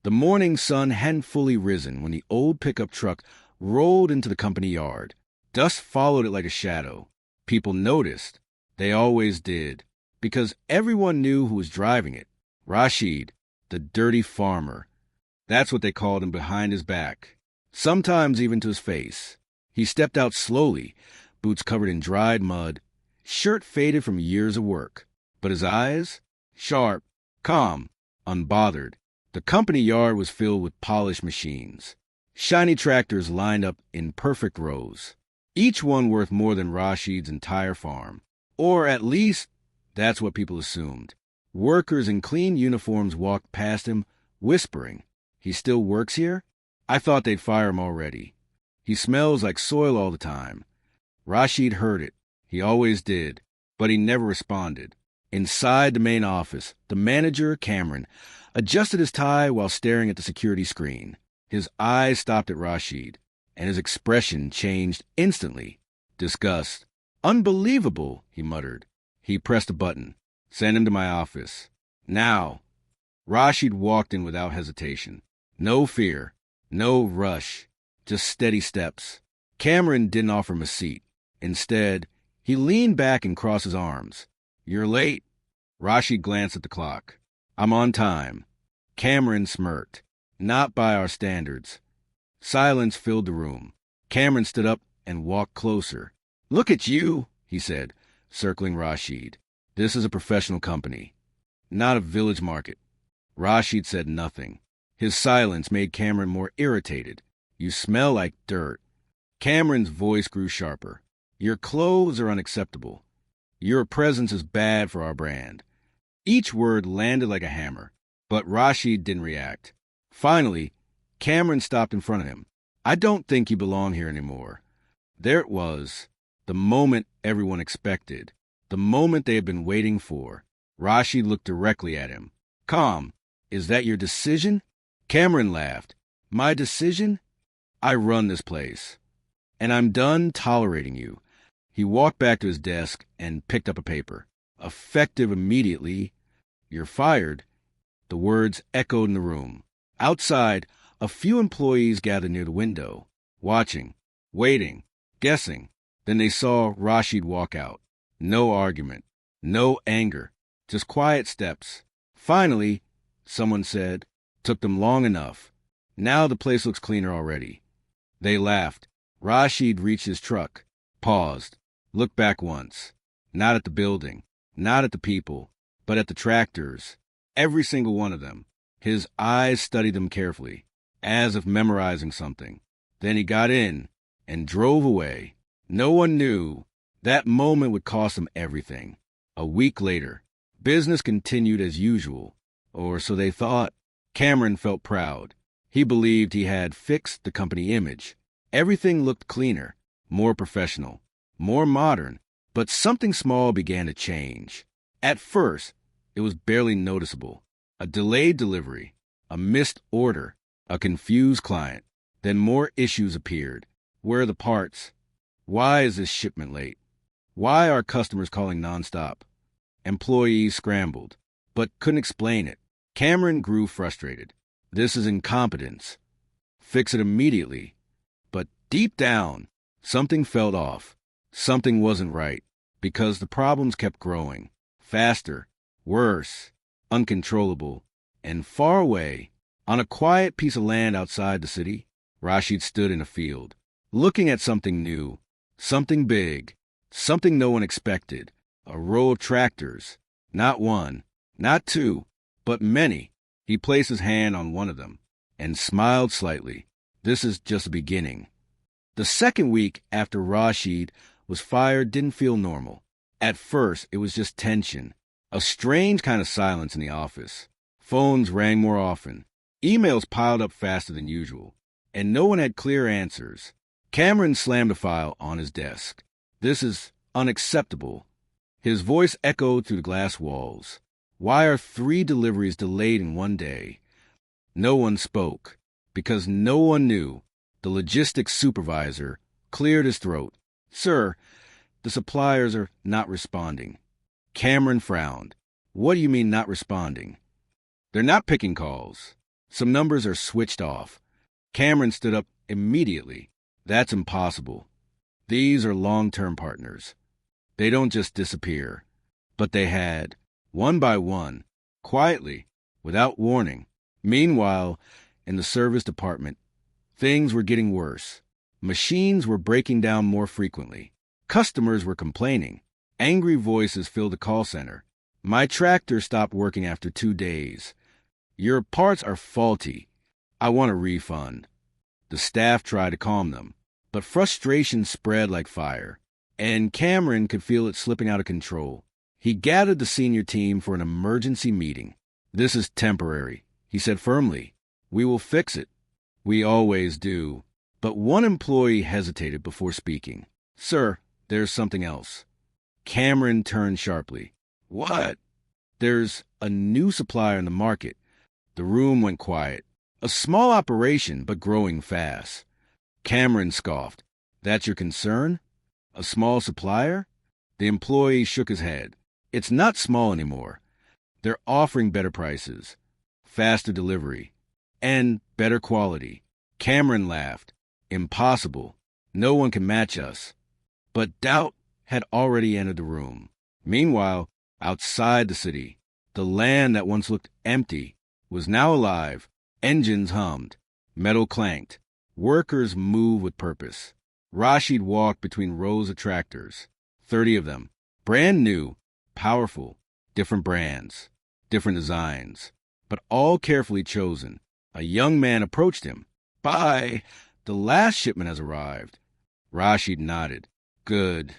The morning sun hadn't fully risen when the old pickup truck rolled into the company yard. Dust followed it like a shadow. People noticed. They always did. Because everyone knew who was driving it. Rashid, the dirty farmer. That's what they called him behind his back. Sometimes even to his face. He stepped out slowly, boots covered in dried mud, shirt faded from years of work. But his eyes? Sharp, calm, unbothered. The company yard was filled with polished machines. Shiny tractors lined up in perfect rows. Each one worth more than Rashid's entire farm. Or at least, that's what people assumed. Workers in clean uniforms walked past him, whispering, "He still works here? I thought they'd fire him already. He smells like soil all the time." Rashid heard it. He always did. But he never responded. Inside the main office, the manager, Cameron, adjusted his tie while staring at the security screen. His eyes stopped at Rashid, and his expression changed instantly. Disgust. "Unbelievable," he muttered. He pressed a button. "Send him to my office. Now." Rashid walked in without hesitation. No fear. No rush. Just steady steps. Cameron didn't offer him a seat. Instead, he leaned back and crossed his arms. "You're late." Rashid glanced at the clock. "I'm on time." Cameron smirked. "Not by our standards." Silence filled the room. Cameron stood up and walked closer. "Look at you," he said, circling Rashid. "This is a professional company, not a village market." Rashid said nothing. His silence made Cameron more irritated. "You smell like dirt." Cameron's voice grew sharper. "Your clothes are unacceptable. Your presence is bad for our brand." Each word landed like a hammer, but Rashid didn't react. Finally, Cameron stopped in front of him. "I don't think you belong here anymore." There it was, the moment everyone expected, the moment they had been waiting for. Rashid looked directly at him. "Calm, is that your decision?" Cameron laughed. "My decision? I run this place. And I'm done tolerating you." He walked back to his desk and picked up a paper. "Effective immediately. You're fired." The words echoed in the room. Outside, a few employees gathered near the window, watching, waiting, guessing. Then they saw Rashid walk out. No argument, no anger, just quiet steps. Finally, someone said, "Took them long enough. Now the place looks cleaner already." They laughed. Rashid reached his truck, paused, looked back once. Not at the building, not at the people, but at the tractors. Every single one of them. His eyes studied them carefully, as if memorizing something. Then he got in and drove away. No one knew. That moment would cost him everything. A week later, business continued as usual, or so they thought. Cameron felt proud. He believed he had fixed the company image. Everything looked cleaner, more professional, more modern, but something small began to change. At first, it was barely noticeable. A delayed delivery, a missed order, a confused client. Then more issues appeared. Where are the parts? Why is this shipment late? Why are customers calling nonstop? Employees scrambled, but couldn't explain it. Cameron grew frustrated. This is incompetence. Fix it immediately. But deep down, something felt off. Something wasn't right, because the problems kept growing. Faster, worse, uncontrollable, and far away. On a quiet piece of land outside the city, Rashid stood in a field, looking at something new, something big, something no one expected. A row of tractors. Not one, not two, but many. He placed his hand on one of them and smiled slightly. This is just the beginning. The second week after Rashid was fired didn't feel normal. At first, it was just tension. A strange kind of silence in the office. Phones rang more often. Emails piled up faster than usual. And no one had clear answers. Cameron slammed a file on his desk. "This is unacceptable." His voice echoed through the glass walls. "Why are 3 deliveries delayed in one day?" No one spoke, because no one knew. The logistics supervisor cleared his throat. "Sir, the suppliers are not responding." Cameron frowned. "What do you mean not responding?" "They're not picking calls." Some numbers are switched off. Cameron stood up immediately. That's impossible. These are long-term partners. They don't just disappear. But they had, one by one, quietly, without warning. Meanwhile, in the service department, things were getting worse. Machines were breaking down more frequently. Customers were complaining. Angry voices filled the call center. My tractor stopped working after 2 days. Your parts are faulty. I want a refund. The staff tried to calm them, but frustration spread like fire, and Cameron could feel it slipping out of control. He gathered the senior team for an emergency meeting. This is temporary, he said firmly. We will fix it. We always do. But one employee hesitated before speaking. Sir, there's something else. Cameron turned sharply. What? There's a new supplier in the market. The room went quiet. A small operation, but growing fast. Cameron scoffed. That's your concern? A small supplier? The employee shook his head. It's not small anymore. They're offering better prices, faster delivery, and better quality. Cameron laughed. Impossible. No one can match us. But doubt had already entered the room. Meanwhile, outside the city, the land that once looked empty was now alive. Engines hummed. Metal clanked. Workers moved with purpose. Rashid walked between rows of tractors, 30 of them, brand new, powerful, different brands, different designs, but all carefully chosen. A young man approached him. Bye. The last shipment has arrived. Rashid nodded. Good.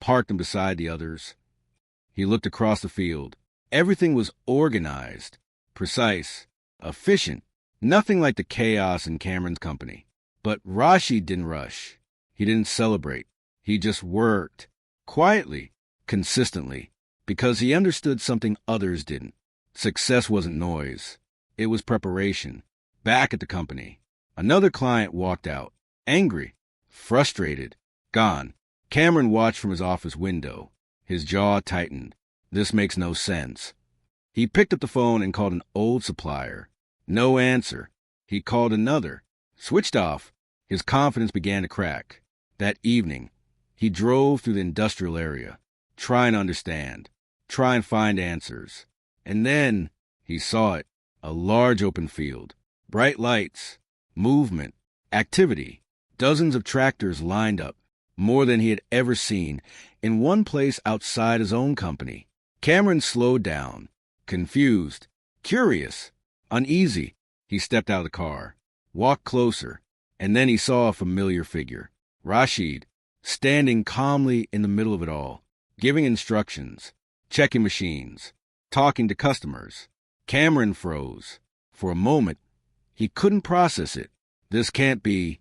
Parked them beside the others. He looked across the field. Everything was organized, precise, efficient, nothing like the chaos in Cameron's company. But Rashid didn't rush. He didn't celebrate. He just worked, quietly, consistently, because he understood something others didn't. Success wasn't noise. It was preparation. Back at the company, another client walked out, angry, frustrated, gone. Cameron watched from his office window. His jaw tightened. This makes no sense. He picked up the phone and called an old supplier. No answer. He called another. Switched off. His confidence began to crack. That evening, he drove through the industrial area, trying to understand, trying to find answers. And then he saw it, a large open field, bright lights, movement, activity, dozens of tractors lined up, more than he had ever seen, in one place outside his own company. Cameron slowed down, confused, curious, uneasy. He stepped out of the car, walked closer, and then he saw a familiar figure. Rashid, standing calmly in the middle of it all, giving instructions, checking machines, talking to customers. Cameron froze. For a moment, he couldn't process it. This can't be.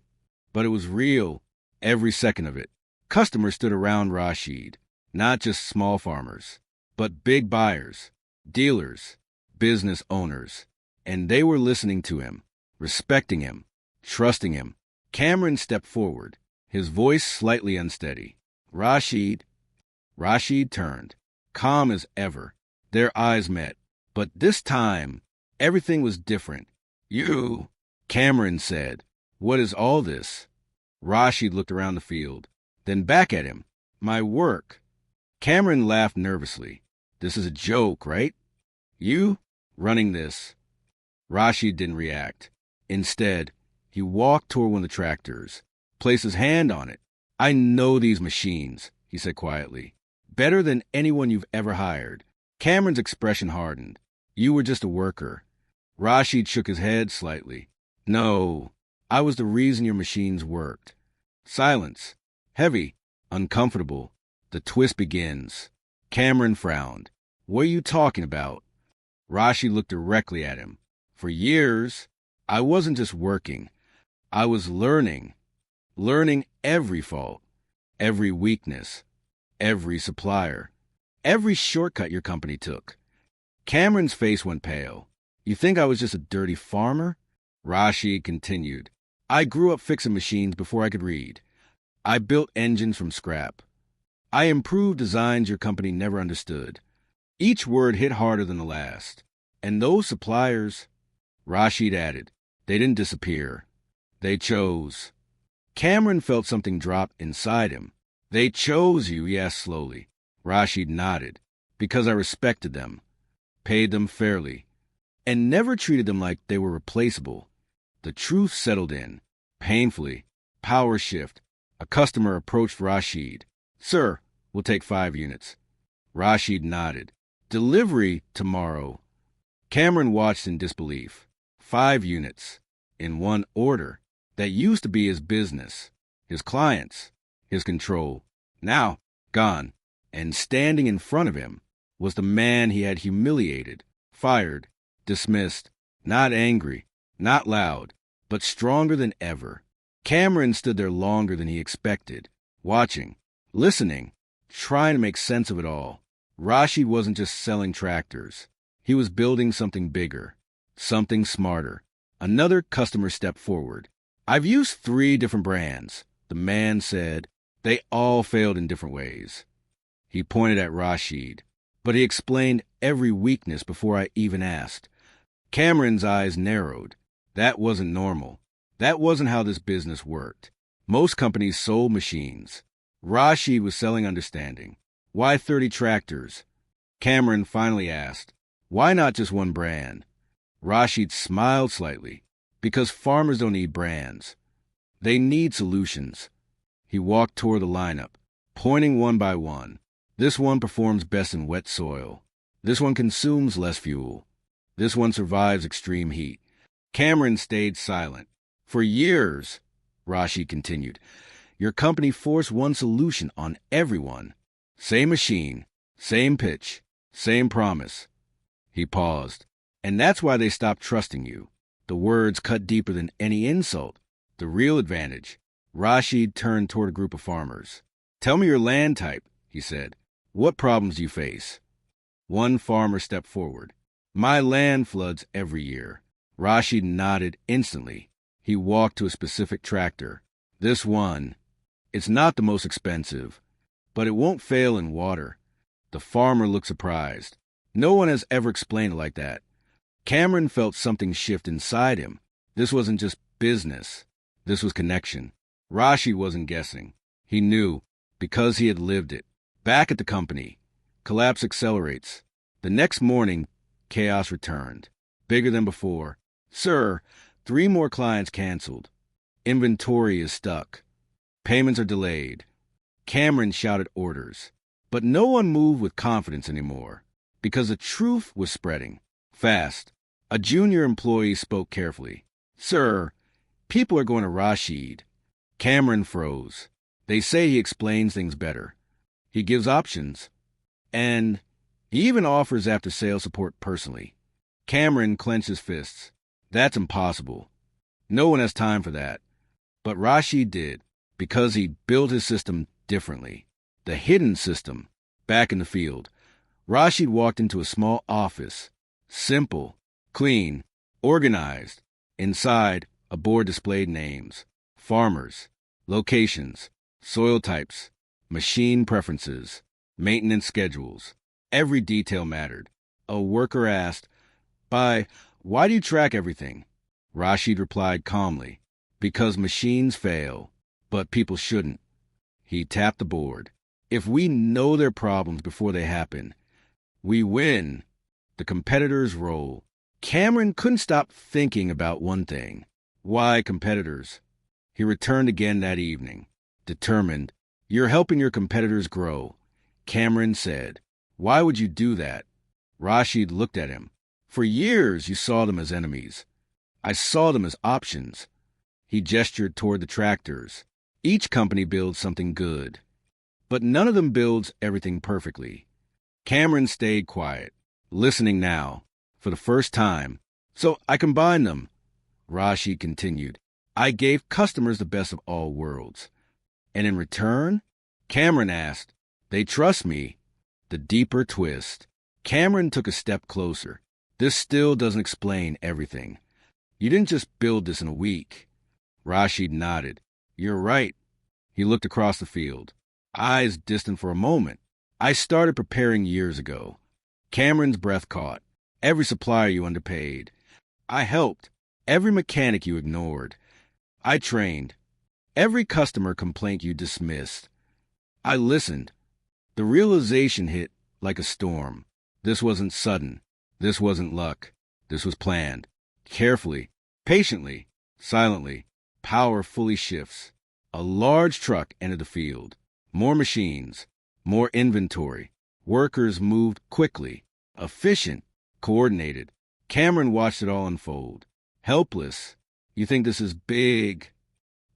But it was real, every second of it. Customers stood around Rashid, not just small farmers, but big buyers, dealers, business owners. And they were listening to him, respecting him, trusting him. Cameron stepped forward, his voice slightly unsteady. Rashid turned, calm as ever. Their eyes met. But this time, everything was different. You, Cameron said. What is all this? Rashid looked around the field, then back at him. My work. Cameron laughed nervously. This is a joke, right? You, running this. Rashid didn't react. Instead, he walked toward one of the tractors, placed his hand on it. I know these machines, he said quietly. Better than anyone you've ever hired. Cameron's expression hardened. You were just a worker. Rashid shook his head slightly. No, I was the reason your machines worked. Silence. Heavy. Uncomfortable. The twist begins. Cameron frowned. What are you talking about? Rashid looked directly at him. For years, I wasn't just working. I was learning. Learning every fault, every weakness, every supplier, every shortcut your company took. Cameron's face went pale. You think I was just a dirty farmer? Rashid continued. I grew up fixing machines before I could read. I built engines from scrap. I improved designs your company never understood. Each word hit harder than the last. And those suppliers, Rashid added. They didn't disappear. They chose. Cameron felt something drop inside him. They chose you, he asked slowly. Rashid nodded. Because I respected them, paid them fairly, and never treated them like they were replaceable. The truth settled in. Painfully. Power shift. A customer approached Rashid. Sir, we'll take 5 units. Rashid nodded. Delivery tomorrow. Cameron watched in disbelief. 5 units. In one order. That used to be his business, his clients, his control. Now, gone. And standing in front of him was the man he had humiliated, fired, dismissed, not angry, not loud, but stronger than ever. Cameron stood there longer than he expected, watching, listening, trying to make sense of it all. Rashid wasn't just selling tractors. He was building something bigger, something smarter. Another customer stepped forward. I've used 3 different brands, the man said. They all failed in different ways. He pointed at Rashid, but he explained every weakness before I even asked. Cameron's eyes narrowed. That wasn't normal. That wasn't how this business worked. Most companies sold machines. Rashid was selling understanding. Why 30 tractors? Cameron finally asked. Why not just one brand? Rashid smiled slightly. Because farmers don't need brands. They need solutions. He walked toward the lineup, pointing one by one. This one performs best in wet soil. This one consumes less fuel. This one survives extreme heat. Cameron stayed silent. For years, Rashid continued, your company forced one solution on everyone. Same machine, same pitch, same promise. He paused. And that's why they stopped trusting you. The words cut deeper than any insult. The real advantage. Rashid turned toward a group of farmers. Tell me your land type, he said. What problems do you face? One farmer stepped forward. My land floods every year. Rashid nodded instantly. He walked to a specific tractor. This one. It's not the most expensive, but it won't fail in water. The farmer looked surprised. No one has ever explained it like that. Cameron felt something shift inside him. This wasn't just business. This was connection. Rashid wasn't guessing. He knew, because he had lived it. Back at the company, collapse accelerates. The next morning, chaos returned. Bigger than before. Sir, 3 more clients canceled. Inventory is stuck. Payments are delayed. Cameron shouted orders. But no one moved with confidence anymore, because the truth was spreading. Fast. A junior employee spoke carefully. Sir, people are going to Rashid. Cameron froze. They say he explains things better. He gives options. And he even offers after-sales support personally. Cameron clenched his fists. That's impossible. No one has time for that. But Rashid did, because he built his system differently. The hidden system, back in the field. Rashid walked into a small office. Simple, clean, organized. Inside, a board displayed names, farmers, locations, soil types, machine preferences, maintenance schedules. Every detail mattered. A worker asked, why do you track everything? Rashid replied calmly, because machines fail, but people shouldn't. He tapped the board. If we know their problems before they happen, we win. The competitors roll. Cameron couldn't stop thinking about one thing. Why competitors? He returned again that evening, determined. You're helping your competitors grow. Cameron said, why would you do that? Rashid looked at him. For years you saw them as enemies. I saw them as options. He gestured toward the tractors. Each company builds something good, but none of them builds everything perfectly. Cameron stayed quiet, listening now, for the first time. So I combined them. Rashid continued. I gave customers the best of all worlds. And in return, Cameron asked, they trust me. The deeper twist. Cameron took a step closer. This still doesn't explain everything. You didn't just build this in a week. Rashid nodded. You're right. He looked across the field, eyes distant for a moment. I started preparing years ago. Cameron's breath caught. Every supplier you underpaid. I helped. Every mechanic you ignored. I trained. Every customer complaint you dismissed. I listened. The realization hit like a storm. This wasn't sudden. This wasn't luck. This was planned. Carefully, patiently, silently, power fully shifts. A large truck entered the field. More machines, more inventory. Workers moved quickly, efficient, coordinated. Cameron watched it all unfold. Helpless. You think this is big?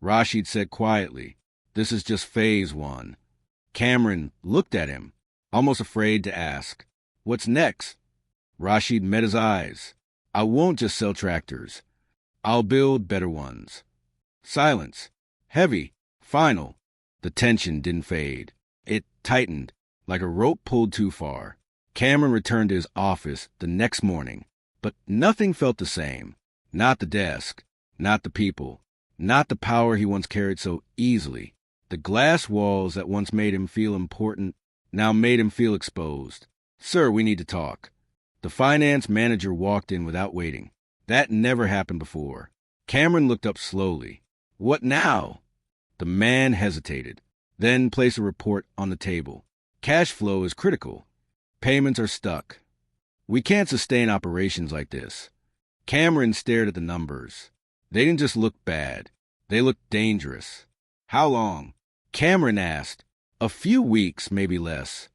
Rashid said quietly, this is just phase one. Cameron looked at him, almost afraid to ask, what's next? Rashid met his eyes. I won't just sell tractors. I'll build better ones. Silence. Heavy. Final. The tension didn't fade. It tightened, like a rope pulled too far. Cameron returned to his office the next morning, but nothing felt the same. Not the desk, not the people, not the power he once carried so easily. The glass walls that once made him feel important now made him feel exposed. Sir, we need to talk. The finance manager walked in without waiting. That never happened before. Cameron looked up slowly. What now? The man hesitated, then placed a report on the table. Cash flow is critical. Payments are stuck. We can't sustain operations like this. Cameron stared at the numbers. They didn't just look bad. They looked dangerous. How long? Cameron asked. A few weeks, maybe less.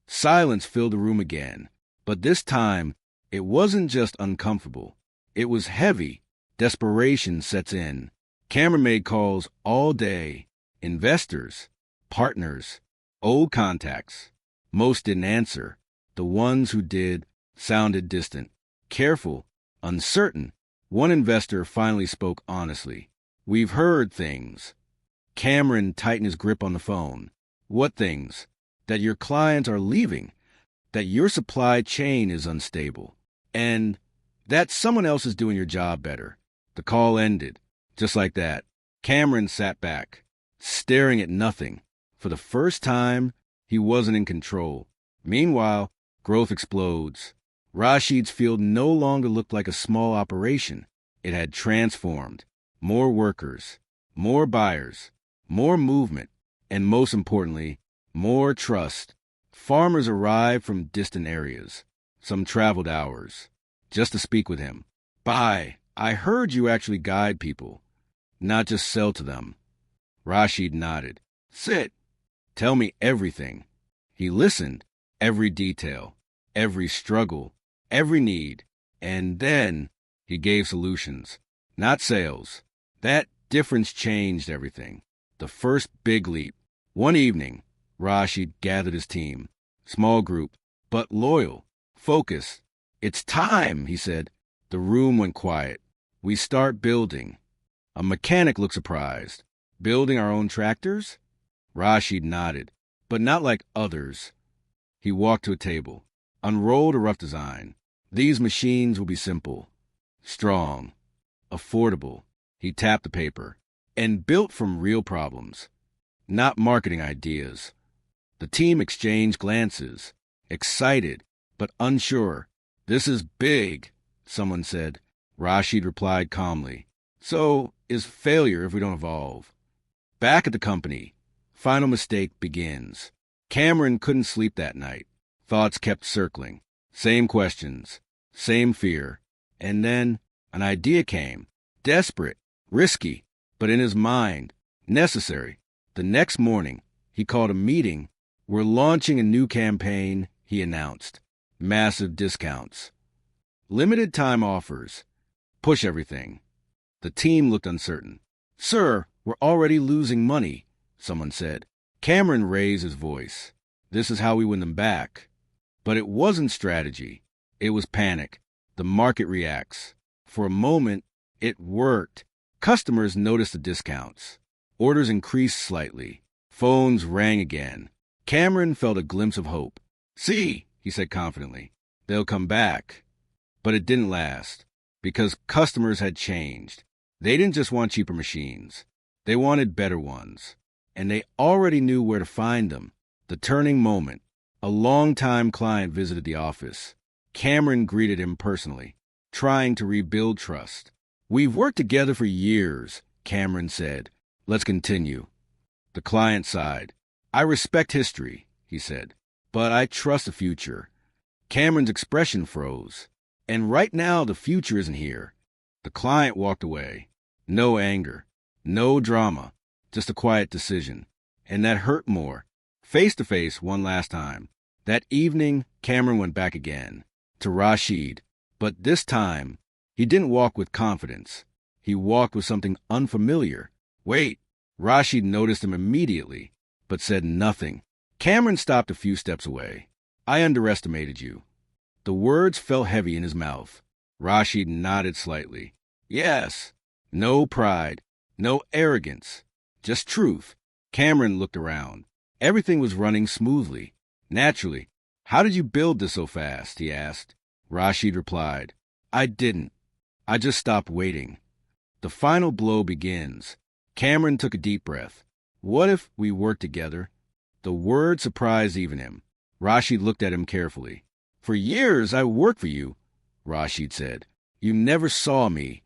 Silence filled the room again, but this time it wasn't just uncomfortable. It was heavy. Desperation sets in. Cameron made calls all day. Investors, partners, old contacts. Most didn't answer. The ones who did sounded distant, careful, uncertain. One investor finally spoke honestly. We've heard things. Cameron tightened his grip on the phone. What things? That your clients are leaving, that your supply chain is unstable, and that someone else is doing your job better. The call ended. Just like that. Cameron sat back, staring at nothing. For the first time, he wasn't in control. Meanwhile, growth explodes. Rashid's field no longer looked like a small operation. It had transformed. More workers, more buyers, more movement, and most importantly, more trust. Farmers arrived from distant areas. Some traveled hours, just to speak with him. I heard you actually guide people, not just sell to them. Rashid nodded. Sit. Tell me everything. He listened. Every detail, every struggle, every need. And then he gave solutions, not sales. That difference changed everything. The first big leap. One evening, Rashid gathered his team. Small group, but loyal, focused. It's time, he said. The room went quiet. We start building. A mechanic looked surprised. Building our own tractors? Rashid nodded, but not like others. He walked to a table, unrolled a rough design. These machines will be simple, strong, affordable. He tapped the paper, and built from real problems, not marketing ideas. The team exchanged glances, excited, but unsure. This is big, someone said. Rashid replied calmly. So is failure if we don't evolve. Back at the company, final mistake begins. Cameron couldn't sleep that night. Thoughts kept circling. Same questions, same fear. And then an idea came. Desperate, risky, but in his mind, necessary. The next morning, he called a meeting. We're launching a new campaign, he announced. Massive discounts. Limited time offers. Push everything. The team looked uncertain. Sir, we're already losing money, someone said. Cameron raised his voice. This is how we win them back. But it wasn't strategy. It was panic. The market reacts. For a moment, it worked. Customers noticed the discounts. Orders increased slightly. Phones rang again. Cameron felt a glimpse of hope. See, he said confidently, they'll come back. But it didn't last, because customers had changed. They didn't just want cheaper machines. They wanted better ones. And they already knew where to find them. The turning moment. A longtime client visited the office. Cameron greeted him personally. trying to rebuild trust. We've worked together for years, Cameron said. Let's continue. The client sighed. I respect history, he said, but I trust the future. Cameron's expression froze. And right now, the future isn't here. The client walked away. No anger, no drama, just a quiet decision. And that hurt more. Face to face one last time. That evening, Cameron went back again, to Rashid. But this time, he didn't walk with confidence. He walked with something unfamiliar. Wait, Rashid noticed him immediately, but said nothing. Cameron stopped a few steps away. I underestimated you. The words fell heavy in his mouth. Rashid nodded slightly. Yes. No pride, no arrogance, just truth. Cameron looked around. Everything was running smoothly. Naturally. How did you build this so fast? He asked. Rashid replied, I didn't. I just stopped waiting. The final blow begins. Cameron took a deep breath. What if we worked together? The word surprised even him. Rashid looked at him carefully. For years I worked for you, Rashid said. You never saw me.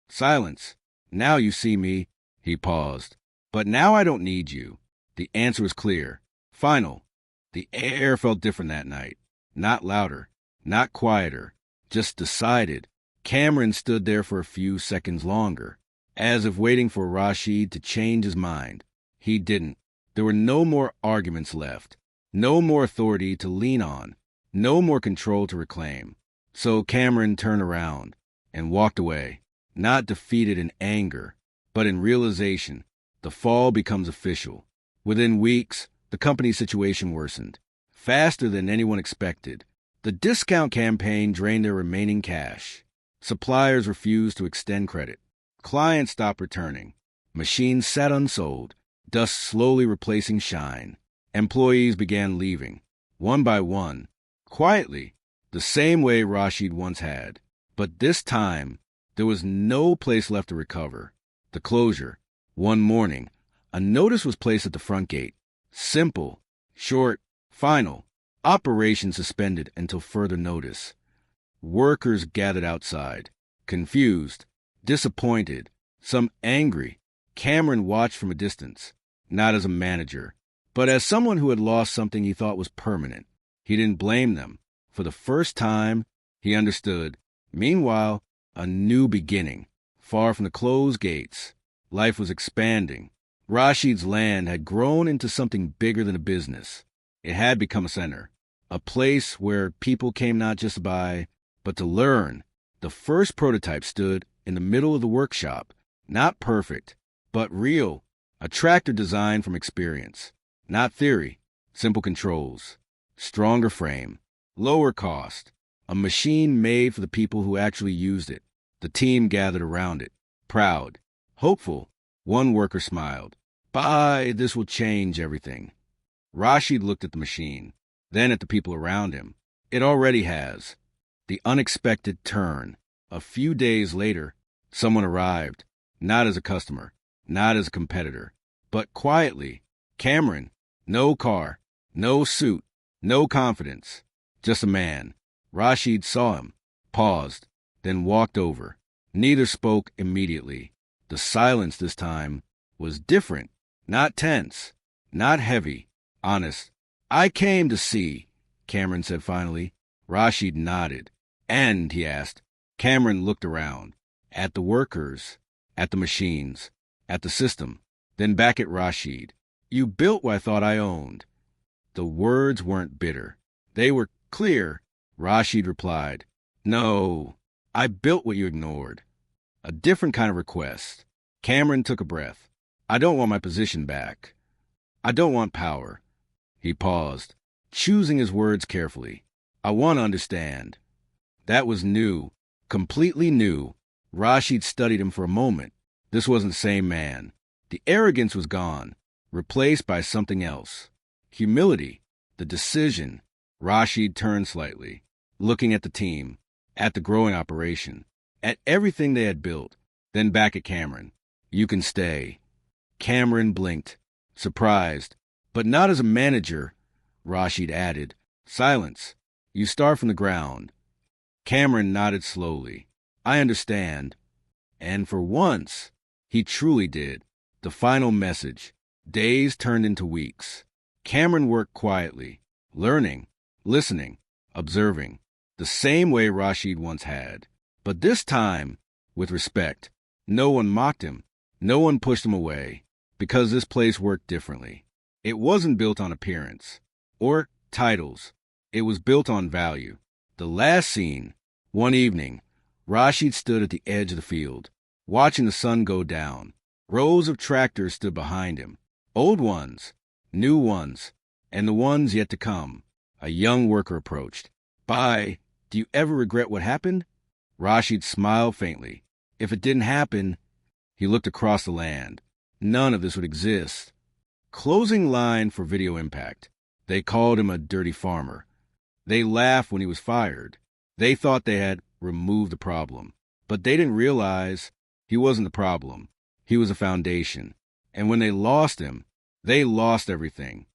Silence. Now you see me. He paused. But now I don't need you. The answer was clear. Final. The air felt different that night. Not louder. Not quieter. Just decided. Cameron stood there for a few seconds longer, as if waiting for Rashid to change his mind. He didn't. There were no more arguments left. No more authority to lean on. No more control to reclaim. So Cameron turned around and walked away, not defeated in anger, but in realization. The fall becomes official. Within weeks, the company's situation worsened, faster than anyone expected. The discount campaign drained their remaining cash. Suppliers refused to extend credit. Clients stopped returning. Machines sat unsold, dust slowly replacing shine. Employees began leaving, one by one, quietly, the same way Rashid once had. But this time, there was no place left to recover. The closure. One morning, a notice was placed at the front gate. Simple, short, final. Operation suspended until further notice. Workers gathered outside, confused, disappointed, some angry. Cameron watched from a distance, not as a manager, but as someone who had lost something he thought was permanent. He didn't blame them. For the first time, he understood. Meanwhile, a new beginning, far from the closed gates. Life was expanding. Rashid's land had grown into something bigger than a business. It had become a center, a place where people came not just to buy, but to learn. The first prototype stood in the middle of the workshop, not perfect, but real, a tractor designed from experience, not theory, simple controls, stronger frame, lower cost, a machine made for the people who actually used it. The team gathered around it, proud, hopeful. One worker smiled. This will change everything. Rashid looked at the machine, then at the people around him. It already has. The unexpected turn. A few days later, someone arrived, not as a customer, not as a competitor, but quietly. Cameron. No car, no suit, no confidence, just a man. Rashid saw him, paused, then walked over. Neither spoke immediately. The silence this time was different, not tense, not heavy, honest. I came to see, Cameron said finally. Rashid nodded. And, he asked. Cameron looked around, at the workers, at the machines, at the system, then back at Rashid. You built what I thought I owned. The words weren't bitter. They were clear. Rashid replied, No, I built what you ignored. A different kind of request. Cameron took a breath. I don't want my position back. I don't want power. He paused, choosing his words carefully. I want to understand. That was new, completely new. Rashid studied him for a moment. This wasn't the same man. The arrogance was gone, replaced by something else. Humility, the decision. Rashid turned slightly, looking at the team, at the growing operation, at everything they had built, then back at Cameron. You can stay. Cameron blinked, surprised, but not as a manager. Rashid added, Silence. You start from the ground. Cameron nodded slowly. I understand. And for once, he truly did. The final message. Days turned into weeks. Cameron worked quietly, learning, listening, observing, the same way Rashid once had. But this time, with respect. No one mocked him. No one pushed him away, because this place worked differently. It wasn't built on appearance or titles. It was built on value. The last scene, one evening, Rashid stood at the edge of the field, watching the sun go down. Rows of tractors stood behind him, old ones, new ones, and the ones yet to come. A young worker approached. "Bye, do you ever regret what happened?" Rashid smiled faintly. If it didn't happen, he looked across the land. None of this would exist. Closing line for video impact. They called him a dirty farmer. They laughed when he was fired. They thought they had removed the problem. But they didn't realize he wasn't the problem. He was a foundation. And when they lost him, they lost everything.